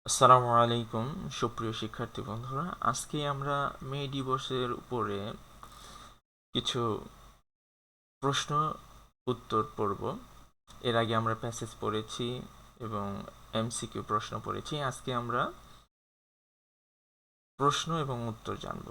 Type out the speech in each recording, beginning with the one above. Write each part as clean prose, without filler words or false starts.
আসসালামু আলাইকুম সুপ্রিয় শিক্ষার্থী বন্ধুরা, আজকে আমরা মে দিবসের উপরে কিছু প্রশ্ন উত্তর পড়ব। এর আগে আমরা প্যাসেজ পড়েছি এবং এমসিকিউ প্রশ্ন পড়েছি। আজকে আমরা প্রশ্ন এবং উত্তর জানব।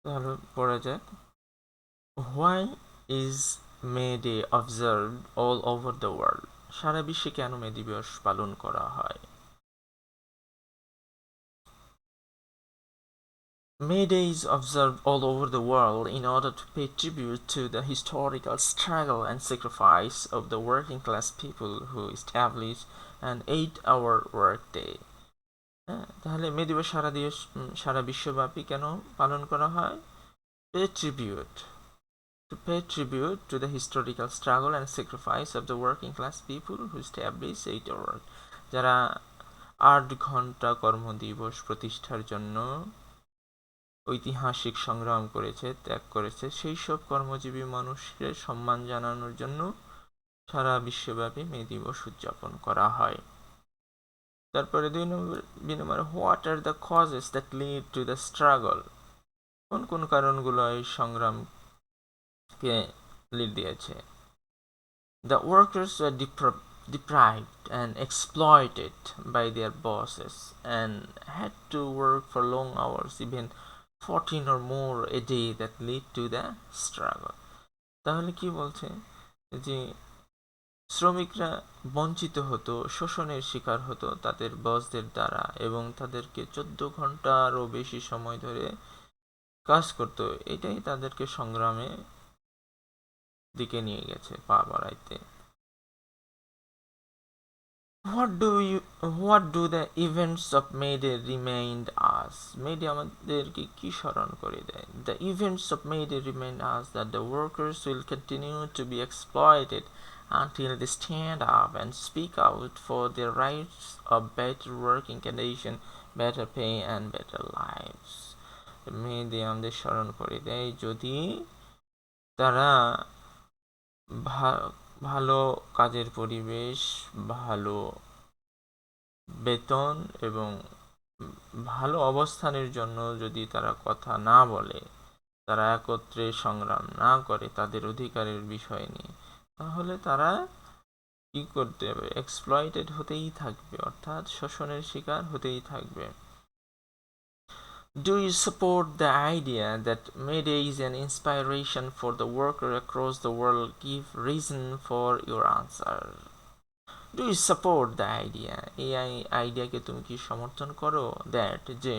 তাহলে পড়া যাক। Why is May Day observed all over the world? সারা বিশ্বে কেন মে দিবস পালন করা হয়? May Day is observed all over the world in order to pay tribute to the historical struggle and sacrifice of the working class people who established an 8-hour workday. তাহলে মে দিবস সারা বিশ্বব্যাপী কেন পালন করা হয়? Pay tribute. To pay tribute to the historical struggle and sacrifice of the working class people who established 8-hour work. যারা 8 ঘন্টা কর্মদিবস প্রতিষ্ঠার জন্য ঐতিহাসিক সংগ্রাম করেছে, ত্যাগ করেছে, সেই সব কর্মজীবী মানুষকে সম্মান জানানোর জন্য সারা বিশ্বব্যাপী মে দিবস উদযাপন করা হয়। তারপরে 2 নম্বর, what are the causes that lead to the struggle? কোন কোন কারণগুলো এই সংগ্রামকে লিড দিয়েছে? The workers were deprived and exploited by their bosses and had to work for long hours, even 14 or more a day, that lead to the struggle. তাহলে কি বলছে যে শ্রমিকরা বঞ্চিত হতো, শোষণের শিকার হতো তাদের বসদের দ্বারা, এবং তাদেরকে 14 ঘন্টারও বেশি সময় ধরে কাজ করতো। এটাই তাদেরকে সংগ্রামে দিকে নিয়ে গেছে, পা বাড়াইতে। What do the events of May Day remind us? May Day আমাদেরকে কি স্মরণ করে দেয়? The events of May Day remind us that the workers will continue to be exploited until they stand up and speak out for their rights of better working condition, better pay and better lives. May Day আমাদের স্মরণ করে দেয় যদি তারা ভালো কাজের পরিবেশ, ভালো বেতন এবং ভালো অবস্থানের জন্য যদি তারা কথা না বলে, তারা একত্রে সংগ্রাম না করে তাদের অধিকারের বিষয় নিয়ে, তাহলে তারা কি করতে হবে? এক্সপ্লয়েটেড হতেই থাকবে, অর্থাৎ শোষণের শিকার হতেই থাকবে। Do you support the idea that May Day is an inspiration for the worker across the world? Give reason for your answer. Do you support the idea? এই আইডিয়াকে তুমি কি সমর্থন করো? দ্যাট যে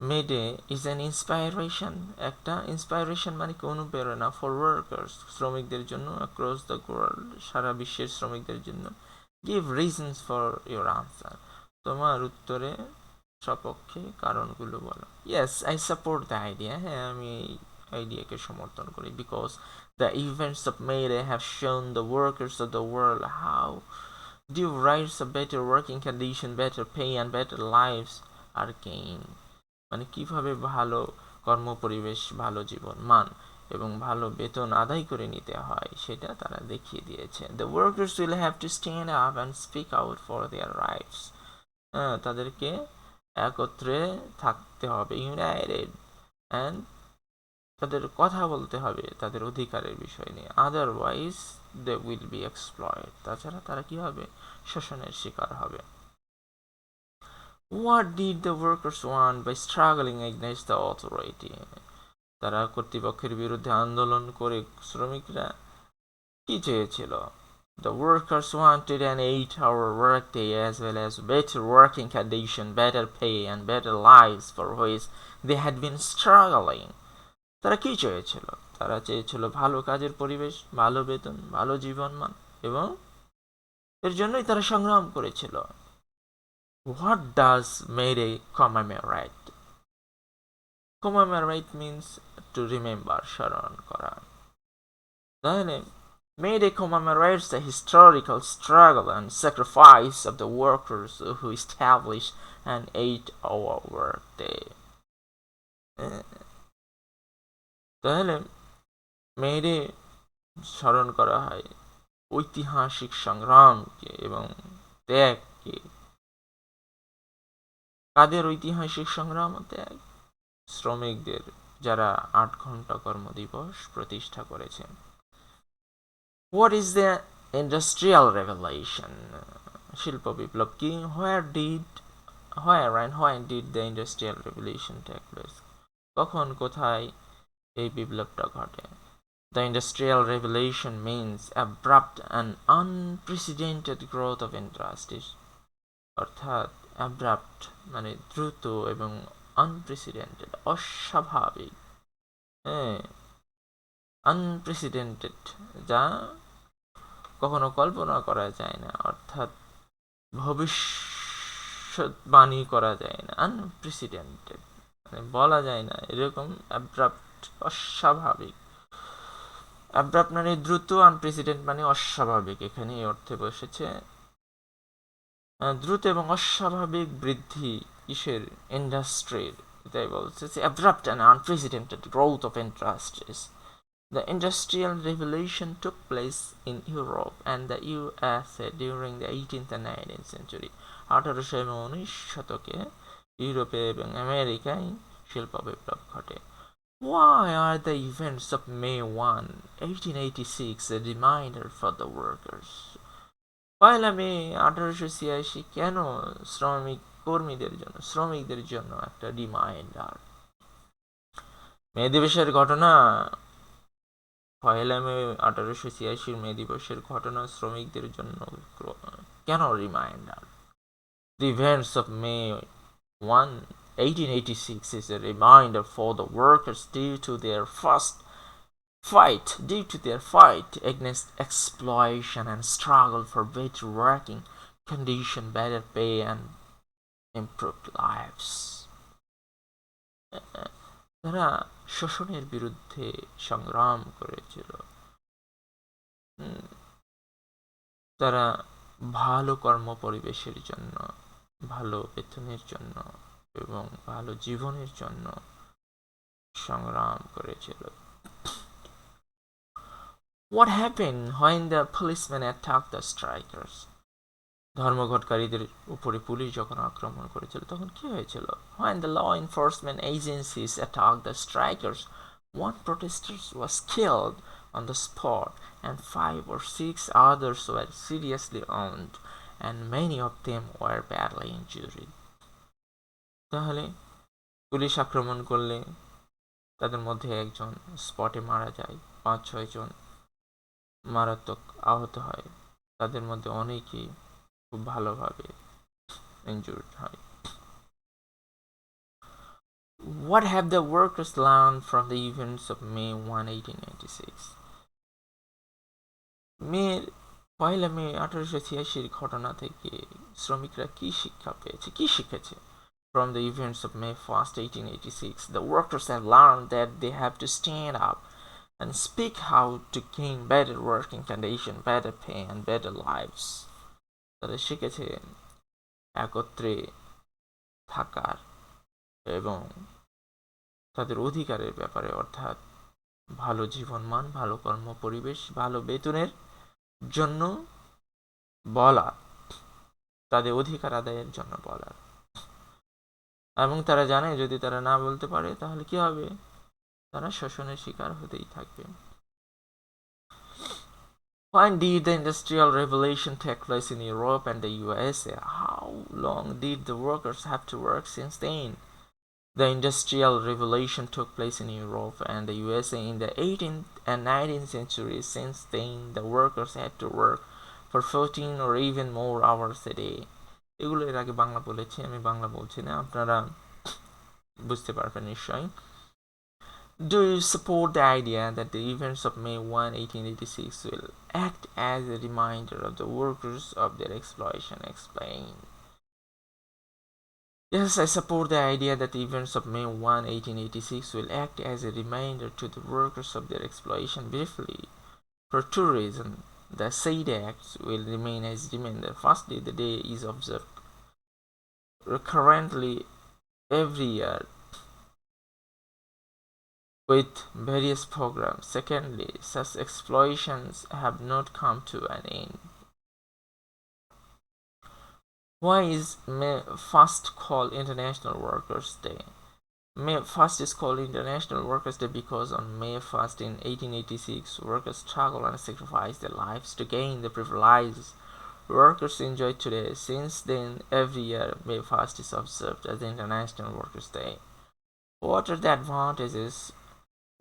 May Day is an inspiration, একটা inspiration মানে কি? অনুপ্রেরণা। ফর ওয়ার্কার্স, শ্রমিকদের জন্য। অ্যাক্রস দ্য ওয়ার্ল্ড, সারা বিশ্বের শ্রমিকদের জন্য। Give reasons for your answer, তোমার উত্তরে সপক্ষে কারণগুলো বলো। Yes, I support the idea. হ্যাঁ, আমি এই আইডিয়াকে সমর্থন করি। Because the events of May Day have shown the workers of the world how due rights of better working condition, better pay and better lives are gained. মানে কিভাবে ভালো কর্মপরিবেশ, ভালো জীবন মান এবং ভালো বেতন আদায় করে নিতে হয় সেটা তারা দেখিয়ে দিয়েছে। The workers will have to stand up and speak out for their rights. তাদেরকে একত্রে থাকতে হবে, ইউনাইটেড, অ্যান্ড তাদের কথা বলতে হবে তাদের অধিকারের বিষয় নিয়ে। Otherwise they will be exploited, তাছাড়া তারা কি হবে? শোষণের শিকার হবে। What did the workers want by struggling against the authority? তারা কর্তৃপক্ষের বিরুদ্ধে আন্দোলন করে শ্রমিকরা কি চেয়েছিল? The workers wanted an 8-hour workday as well as better working condition, better pay and better lives for which they had been struggling. তারা কি চেয়েছিল? তারা চেয়েছিল ভালো কাজের পরিবেশ, ভালো বেতন, ভালো জীবনমান, এবং এর জন্যই তারা সংগ্রাম করেছিল। What does May Day commemorate? Commemorate means to remember, স্মরণ করা। তাহলে May Day commemorates the historical struggle and sacrifice of the workers who established an 8-hour workday. তাহলে মে ডে স্মরণ করা হয় ঐতিহাসিক সংগ্রামকে এবং ত্যাগ কে? কাদের ঐতিহাসিক সংগ্রাম? ত্যাগ? শ্রমিকদের, যারা 8 ঘন্টা কর্মদিবস প্রতিষ্ঠা করেছে। What is the industrial revolution? শিল্প বিপ্লব কি? Where and when did the industrial revolution take place? কখন কোথায় এই বিপ্লবটা ঘটে? The industrial revolution means abrupt and unprecedented growth of industries. অর্থাৎ abrupt মানে দ্রুত এবং unprecedented অস্বাভাবিক, unprecedented যা কখনো কল্পনা করা যায় না, অর্থাৎ ভবিষ্যৎবাণী করা যায় না, আনপ্রেসিডেন্টেড মানে বলা যায় না এরকম, অ্যাব্রাপ্ট অস্বাভাবিক। অ্যাব্রাপ্ট মানে দ্রুত, আনপ্রেসিডেন্ট মানে অস্বাভাবিক, এখানে এই অর্থে বসেছে। দ্রুত এবং অস্বাভাবিক বৃদ্ধি কিসের? ইন্ডাস্ট্রির, এটাই বলছে abrupt and unprecedented growth of industries. The Industrial Revolution took place in Europe and the USA during the 18th and 19th century. 1800 এবং 19 শতকে ইউরোপে এবং আমেরিকায় শিল্প বিপ্লব ঘটে। Why are the events of May 1, 1886 a reminder for the workers? পয়লা মে 1886 কেন শ্রমিকদের জন্য একটা রিমাইন্ডার? মে দিবসের ঘটনা, পয়লা মে 1886 মে দিবসের ঘটনা শ্রমিকদের জন্য কেন reminder? The events of May 1, 1886 is a reminder for the workers due to their fight against exploitation and struggle for better working condition, better pay and improved lives. তারা শোষণের বিরুদ্ধে সংগ্রাম করেছিল, তারা ভালো কর্ম পরিবেশের জন্য, ভালো বেতনের জন্য এবং ভালো জীবনের জন্য সংগ্রাম করেছিল। What happened when the policemen attacked the strikers? ধর্মঘটকারীদের উপরে পুলিশ যখন আক্রমণ করেছিল তখন কি হয়েছিল? When the law enforcement agencies attacked the strikers, one protester was killed on the spot and 5 or 6 others were seriously wounded and many of them were badly injured. তাহলে police আক্রমণ করলে তাদের মধ্যে একজন স্পটে মারা যায়, 5-6 জন মারাত্মক আহত হয়, তাদের মধ্যে অনেকেই খুব ভালোভাবে ইনজুর্ড হয়। What have the workers learned from the events of May 1, 1886? পয়লা মে 1886 ঘটনা থেকে শ্রমিকরা কি শিক্ষা পেয়েছে, কি শিখেছে? From the events of May 1, 1886, the workers have learned that they have to stand up and speak out to gain better working condition, better pay and better lives. তারা শিখেছে একত্রে থাকার এবং তাদের অধিকারের ব্যাপারে, অর্থাৎ ভালো জীবনমান, ভালো কর্ম পরিবেশ, ভালো বেতনের জন্য বলা, তাদের অধিকার আদায়ের জন্য বলা। এবং তারা জানে যদি তারা না বলতে পারে তাহলে কি হবে? তারা শোষণের শিকার হতেই থাকবে। When did the Industrial Revolution take place in Europe and the USA? How long did the workers have to work since then? The Industrial Revolution took place in Europe and the USA in the 18th and 19th centuries. Since then, the workers had to work for 14 or even more hours a day. এগুলো এর আগে বাংলা বলেছি, আমি বাংলা বলছি না, আপনারা বুঝতে পারবেন নিশ্চয়ই। Do you support the idea that the events of May 1, 1886 will act as a reminder of the workers of their exploitation? Explain. Yes, I support the idea that the events of May 1, 1886 will act as a reminder to the workers of their exploitation. Briefly, for 2 reasons. The said acts will remain as reminder. Firstly, the day is observed recurrently every year with various programs. Secondly, such exploitations have not come to an end. Why is May 1st called International Workers' Day? May 1st is called International Workers' Day because on May 1st in 1886, workers struggled and sacrificed their lives to gain the privileges workers enjoy today. Since then, every year, May 1st is observed as the International Workers' Day. What are the advantages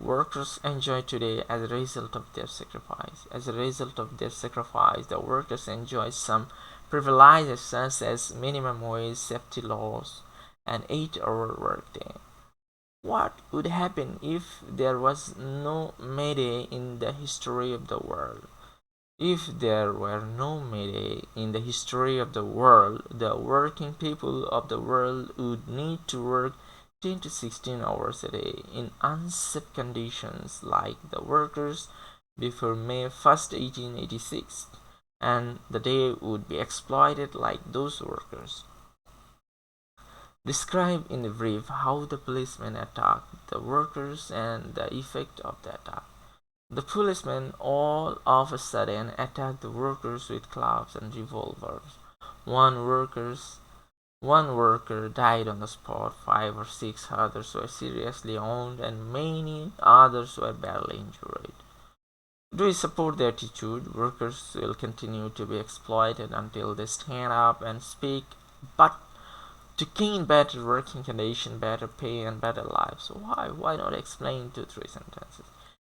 workers enjoy today as a result of their sacrifice? As a result of their sacrifice, the workers enjoy some privileges such as minimum wage, safety laws, and 8-hour workday. What would happen if there was no May Day in the history of the world? If there were no May Day in the history of the world, the working people of the world would need to work 10 to 16 hours a day in unsafe conditions like the workers before May 1st, 1886, and the day would be exploited like those workers. Describe in brief how the policemen attacked the workers and the effect of the attack. The policemen all of a sudden attacked the workers with clubs and revolvers. One workers one worker died on the spot, 5 or 6 others were seriously wounded, and many others were badly injured. Do you support the attitude? Workers will continue to be exploited until they stand up and speak, but to gain better working conditions, better pay, and better lives. Why? Why not explain 2-3 sentences?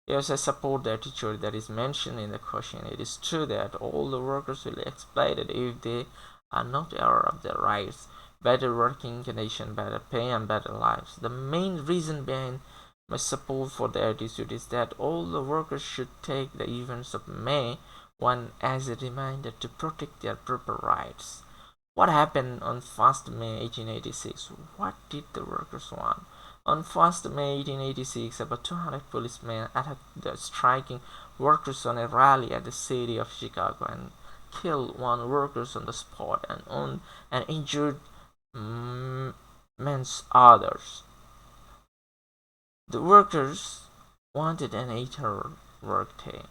Yes, I support the attitude that is mentioned in the question. It is true that all the workers will be exploited if they are not aware of their rights. Better working conditions, better pay, and better lives. The main reason behind my support for the attitude is that all the workers should take the events of May 1 as a reminder to protect their proper rights. What happened on 1st May 1886? What did the workers want? On 1st May 1886, about 200 policemen attacked the striking workers on a rally at the city of Chicago and killed one worker on the spot and injured many others. The workers wanted an 8-hour workday.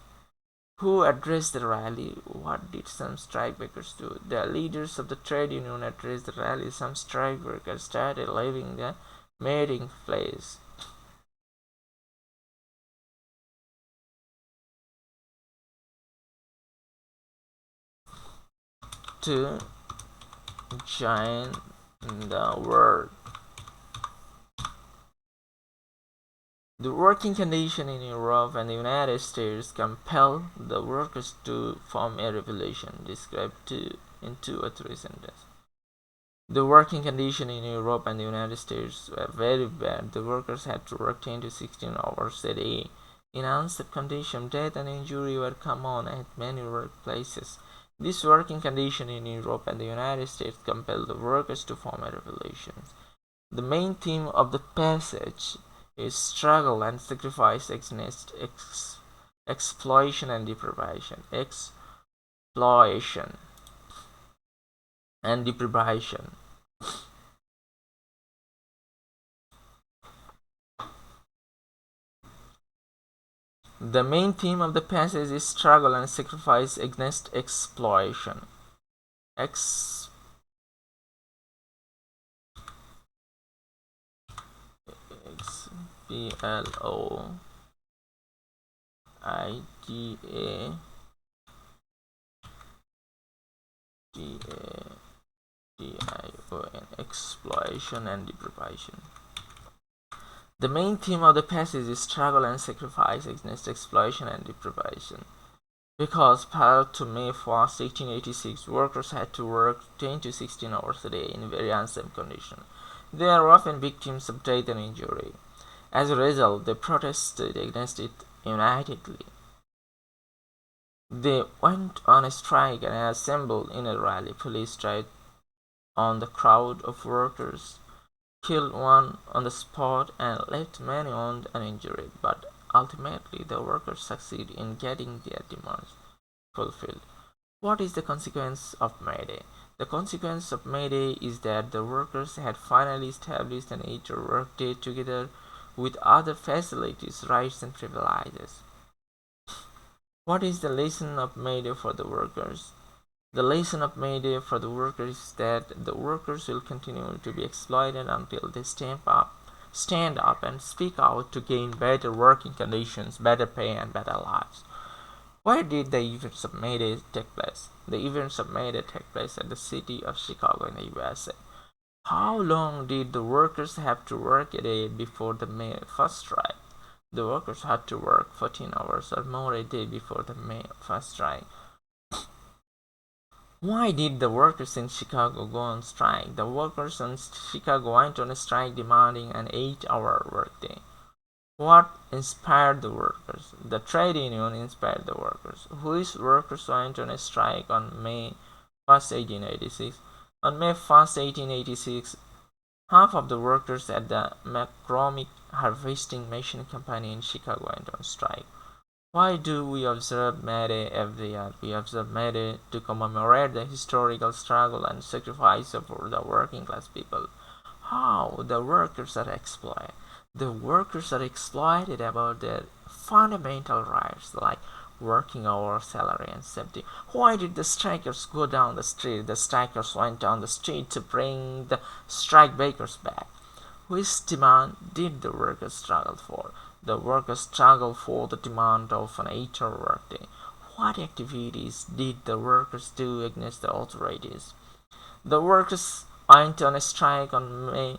Who addressed the rally? What did some strikebreakers do? The leaders of the trade union addressed the rally. Some strikebreakers started leaving the meeting place. To join the work. The working condition in Europe and the United States compelled the workers to form a revolution, described in 2 or 3 sentences. The working conditions in Europe and the United States were very bad. The workers had to work 10 to 16 hours a day. In unsafe conditions, death and injury were common at many workplaces. This working condition in Europe and the United States compelled the workers to form a revolution. The main theme of the passage is struggle and sacrifice against exploitation and deprivation. Exploitation and deprivation. The main theme of the passage is struggle and sacrifice against exploitation. Exploitation and deprivation. The main theme of the passage is struggle and sacrifice against exploitation and deprivation. Because prior to May 1st, 1886, workers had to work 10 to 16 hours a day in very unsafe conditions. They are often victims of death and injury. As a result, they protested against it unitedly. They went on a strike and assembled in a rally. Police tried on the crowd of workers, killed one on the spot, and left many wounded and injured, but ultimately the workers succeed in getting their demands fulfilled. What is the consequence of May Day? The consequence of May Day is that the workers had finally established an 8-hour workday together with other facilities, rights, and privileges. What is the lesson of May Day for the workers? The lesson of May Day for the workers is that the workers will continue to be exploited until they stand up and speak out to gain better working conditions, better pay, and better lives. Where did the events of May Day take place? The events of May Day take place at the city of Chicago in the USA. How long did the workers have to work a day before the May 1st strike? The workers had to work 14 hours or more a day before the May 1st strike. Why did the workers in Chicago go on strike? The workers in Chicago went on a strike demanding an 8-hour workday. What inspired the workers? The trade union inspired the workers. Which workers went on a strike on May 1st, 1886? On May 1st, 1886, half of the workers at the McCormick Harvesting Machine Company in Chicago went on strike. Why do we observe May Day every year? We observe May Day to commemorate the historical struggle and sacrifice of the working class people. How the workers are exploited. The workers are exploited about their fundamental rights like working hours, salary, and safety. Why did the strikers go down the street? The strikers went down the street to bring the strikebreakers back. Which demand did the workers struggle for? The workers struggled for the demand of an 8-hour workday. What activities did the workers do against the authorities? The workers went on a strike on May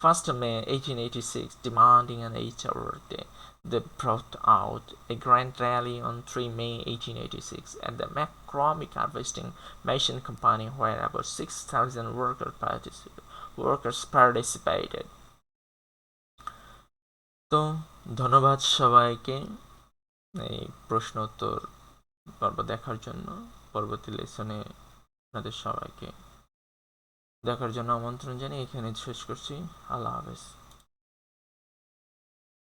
1886, demanding an 8-hour workday. They brought out a grand rally on 3 May 1886 at the McCormick Harvesting Machine Company where about 6,000 workers participated. তো ধন্যবাদ সবাইকে এই প্রশ্ন উত্তর পর্ব দেখার জন্য। পরবর্তী লেসনে আপনাদের সবাইকে দেখার জন্য আমন্ত্রণ জানিয়ে এখানে শেষ করছি। আল্লাহ হাফেজ।